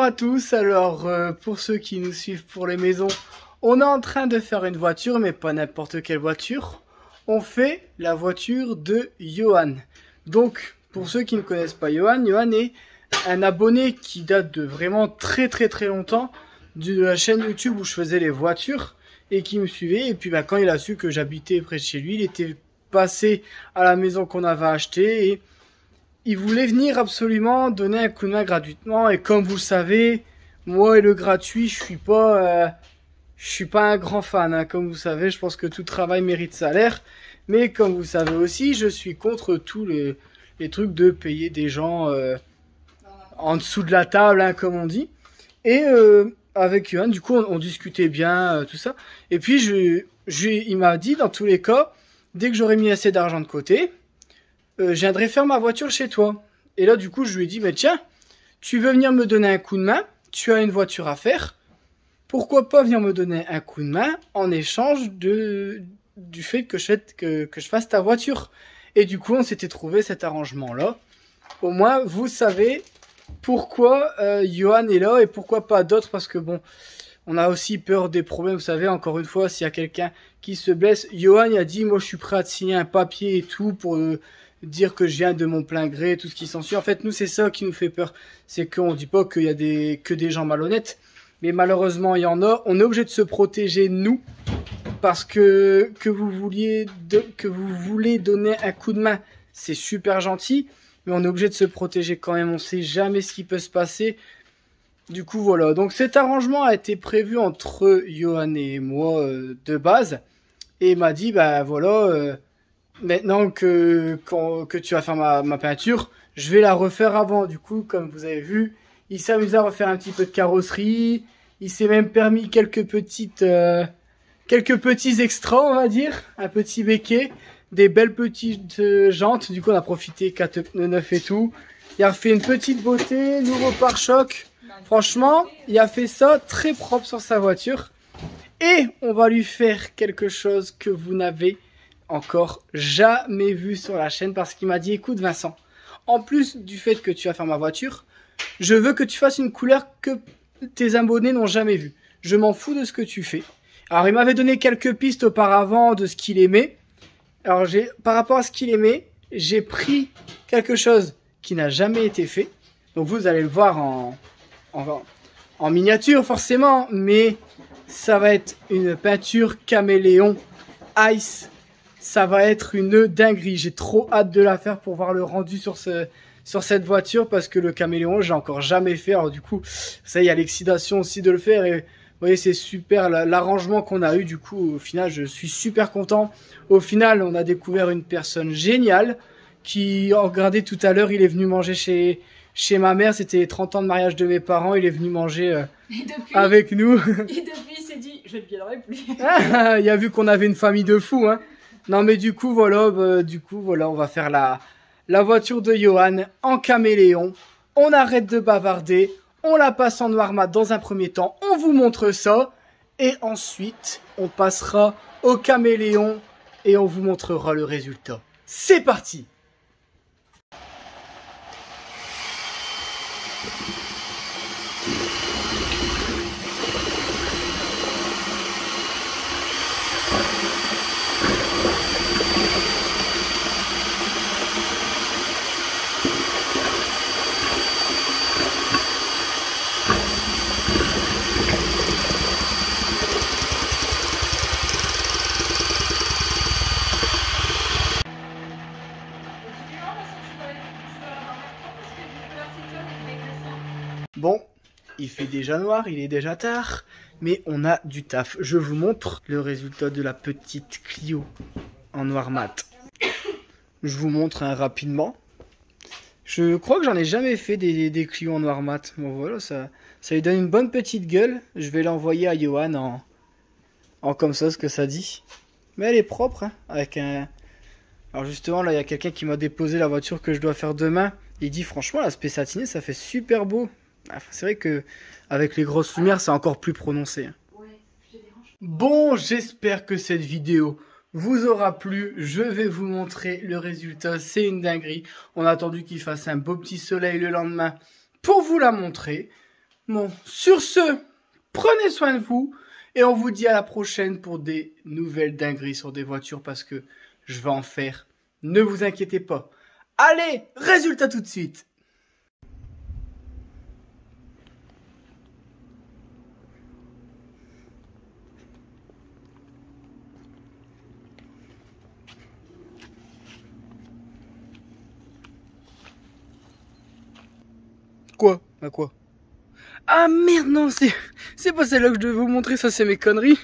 Bonjour à tous, alors pour ceux qui nous suivent pour les maisons, on est en train de faire une voiture, mais pas n'importe quelle voiture. On fait la voiture de Johan. Donc, pour ceux qui ne connaissent pas Johan, Johan est un abonné qui date de vraiment très longtemps, de la chaîne YouTube où je faisais les voitures, et qui me suivait. Et puis quand il a su que j'habitais près de chez lui, il était passé à la maison qu'on avait achetée, et il voulait venir absolument donner un coup de main gratuitement. Et comme vous le savez, moi et le gratuit, je suis pas un grand fan, hein. Comme vous savez, je pense que tout travail mérite salaire. Mais comme vous savez aussi, je suis contre tous les trucs de payer des gens en dessous de la table, hein, comme on dit. Et avec Johan, du coup, on discutait bien, tout ça. Et puis, il m'a dit, dans tous les cas, dès que j'aurai mis assez d'argent de côté, je viendrai faire ma voiture chez toi. Et là, du coup, je lui ai dit, mais tiens, tu veux venir me donner un coup de main, tu as une voiture à faire, pourquoi pas venir me donner un coup de main en échange du fait que je fasse ta voiture. Et du coup, on s'était trouvé cet arrangement-là. Au moins, vous savez pourquoi Johan est là et pourquoi pas d'autres, parce que bon, on a aussi peur des problèmes, vous savez, encore une fois, s'il y a quelqu'un qui se blesse. Johan il a dit, moi je suis prêt à te signer un papier et tout pour dire que je viens de mon plein gré, tout ce qui s'ensuit. En fait, nous, c'est ça qui nous fait peur. C'est qu'on dit pas qu'il y a que des gens malhonnêtes, mais malheureusement, il y en a. On est obligé de se protéger, nous, parce que vous voulez donner un coup de main, c'est super gentil, mais on est obligé de se protéger quand même. On sait jamais ce qui peut se passer. Du coup, voilà. Donc, cet arrangement a été prévu entre Johan et moi de base. Et il m'a dit, bah voilà, maintenant que tu vas faire ma peinture, je vais la refaire avant. Du coup, comme vous avez vu, il s'amuse à refaire un petit peu de carrosserie. Il s'est même permis quelques petits extras, on va dire. Un petit béquet, des belles petites jantes. Du coup, on a profité 4 pneus neufs et tout. Il a fait une petite beauté, nouveau pare-choc. Franchement, il a fait ça très propre sur sa voiture. Et on va lui faire quelque chose que vous n'avez encore jamais vu sur la chaîne, parce qu'il m'a dit, écoute Vincent, en plus du fait que tu vas faire ma voiture, je veux que tu fasses une couleur que tes abonnés n'ont jamais vue. Je m'en fous de ce que tu fais. Alors il m'avait donné quelques pistes auparavant de ce qu'il aimait. Alors par rapport à ce qu'il aimait, j'ai pris quelque chose qui n'a jamais été fait. Donc vous allez le voir en miniature forcément, mais ça va être une peinture caméléon ice. Ça va être une dinguerie. J'ai trop hâte de la faire pour voir le rendu sur cette voiture, parce que le caméléon, j'ai encore jamais fait. Alors du coup, ça y a l'excitation aussi de le faire. Et vous voyez, c'est super l'arrangement qu'on a eu. Du coup, au final, je suis super content. Au final, on a découvert une personne géniale qui, regardez, tout à l'heure, il est venu manger chez ma mère. C'était les 30 ans de mariage de mes parents. Il est venu manger avec nous. Et depuis, il s'est dit, je ne viendrai plus. Il a vu qu'on avait une famille de fous, hein. Non, mais du coup, voilà, on va faire la voiture de Johan en caméléon. On arrête de bavarder. On la passe en noir mat dans un premier temps. On vous montre ça. Et ensuite, on passera au caméléon et on vous montrera le résultat. C'est parti! Bon, il fait déjà noir, il est déjà tard, mais on a du taf. Je vous montre le résultat de la petite Clio en noir mat. Je vous montre rapidement. Je crois que j'en ai jamais fait des Clio en noir mat. Bon voilà, ça lui donne une bonne petite gueule. Je vais l'envoyer à Johan en comme ça, ce que ça dit. Mais elle est propre, hein, avec un... Alors justement, là, il y a quelqu'un qui m'a déposé la voiture que je dois faire demain. Il dit, franchement, l'aspect satiné, ça fait super beau. C'est vrai que avec les grosses lumières, c'est encore plus prononcé. Ouais, je te dérange. Bon, j'espère que cette vidéo vous aura plu. Je vais vous montrer le résultat. C'est une dinguerie. On a attendu qu'il fasse un beau petit soleil le lendemain pour vous la montrer. Bon, sur ce, prenez soin de vous. Et on vous dit à la prochaine pour des nouvelles dingueries sur des voitures parce que je vais en faire. Ne vous inquiétez pas. Allez, résultat tout de suite. Quoi? À quoi? Ah merde, non, c'est pas celle-là que je devais vous montrer, ça c'est mes conneries.